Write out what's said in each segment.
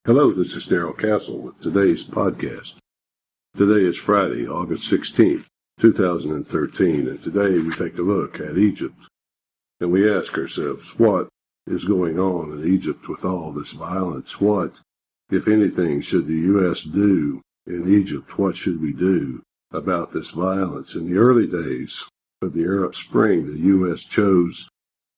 Hello, this is Darrell Castle with today's podcast. Today is Friday, August 16th, 2013, and today we take a look at Egypt. And we ask ourselves, what is going on in Egypt with all this violence? What, if anything, should the U.S. do in Egypt? What should we do about this violence? In the early days of the Arab Spring, the U.S. chose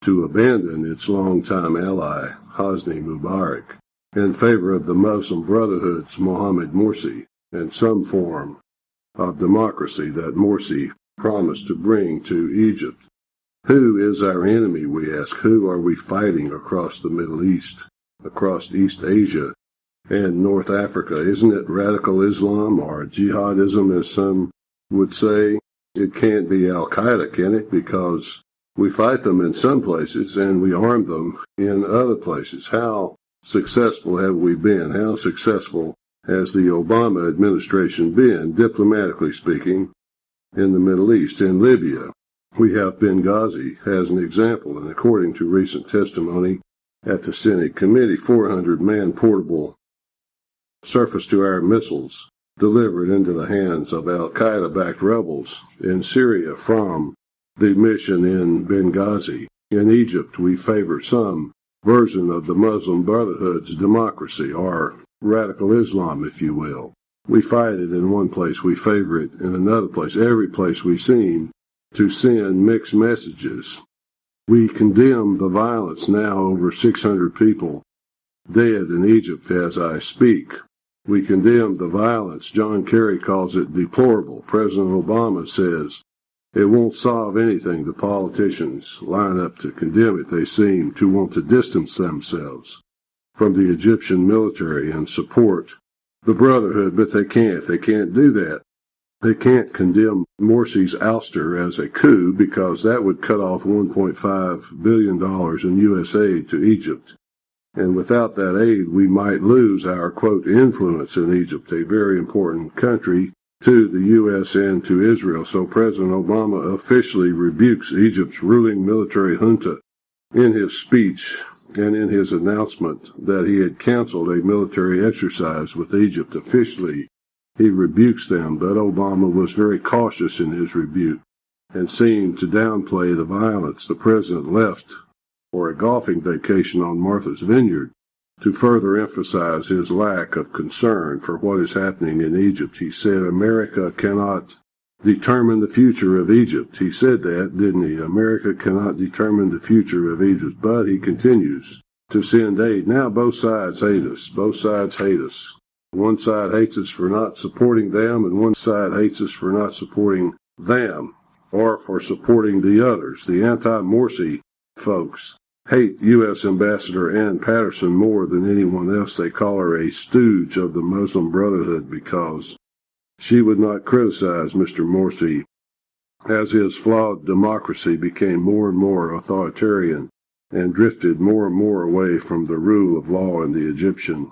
to abandon its longtime ally, Hosni Mubarak, in favor of the Muslim Brotherhood's Mohammed Morsi and some form of democracy that Morsi promised to bring to Egypt. Who is our enemy, we ask? Who are we fighting across the Middle East, across East Asia and North Africa? Isn't it radical Islam or jihadism, as some would say? It can't be Al-Qaeda, can it? Because we fight them in some places and we arm them in other places. How successful have we been? How successful has the Obama administration been, diplomatically speaking, in the Middle East? In Libya, we have Benghazi as an example, and according to recent testimony at the Senate committee, 400-man portable surface-to-air missiles delivered into the hands of Al-Qaeda-backed rebels in Syria from the mission in Benghazi. In Egypt, we favor some version of the Muslim Brotherhood's democracy, or radical Islam, if you will. We fight it in one place, we favor it in another place. Every place we seem to send mixed messages. We condemn the violence, now over 600 people dead in Egypt as I speak. We condemn the violence. John Kerry calls it deplorable. President Obama says it won't solve anything. The politicians line up to condemn it. They seem to want to distance themselves from the Egyptian military and support the Brotherhood, but they can't. They can't do that. They can't condemn Morsi's ouster as a coup because that would cut off $1.5 billion in U.S. aid to Egypt. And without that aid, we might lose our, quote, influence in Egypt, a very important country to the U.S. and to Israel. So President Obama officially rebukes Egypt's ruling military junta in his speech and in his announcement that he had canceled a military exercise with Egypt. Officially, he rebukes them, but Obama was very cautious in his rebuke and seemed to downplay the violence. The president left for a golfing vacation on Martha's Vineyard to further emphasize his lack of concern for what is happening in Egypt. He said America cannot determine the future of Egypt. He said that, didn't he? America cannot determine the future of Egypt, but he continues to send aid. Now both sides hate us. Both sides hate us. One side hates us for not supporting them, and one side hates us for not supporting them or for supporting the others. The anti-Morsi folks hate U.S. Ambassador Ann Patterson more than anyone else. They call her a stooge of the Muslim Brotherhood because she would not criticize Mr. Morsi as his flawed democracy became more and more authoritarian and drifted more and more away from the rule of law in the Egyptian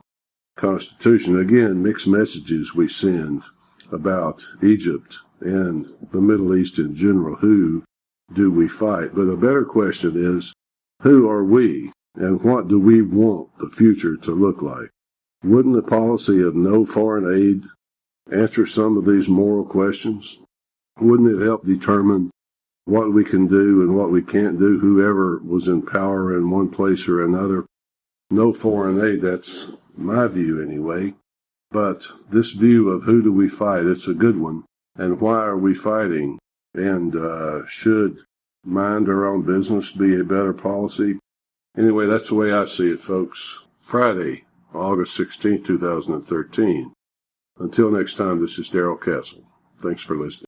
Constitution. Again, mixed messages we send about Egypt and the Middle East in general. Who do we fight? But a better question is, who are we, and what do we want the future to look like? Wouldn't the policy of no foreign aid answer some of these moral questions? Wouldn't it help determine what we can do and what we can't do, whoever was in power in one place or another? No foreign aid, that's my view anyway. But this view of who do we fight, it's a good one. And why are we fighting? And should mind our own business be a better policy? Anyway, that's the way I see it, folks. Friday, August 16, 2013. Until next time, this is Darrell Castle. Thanks for listening.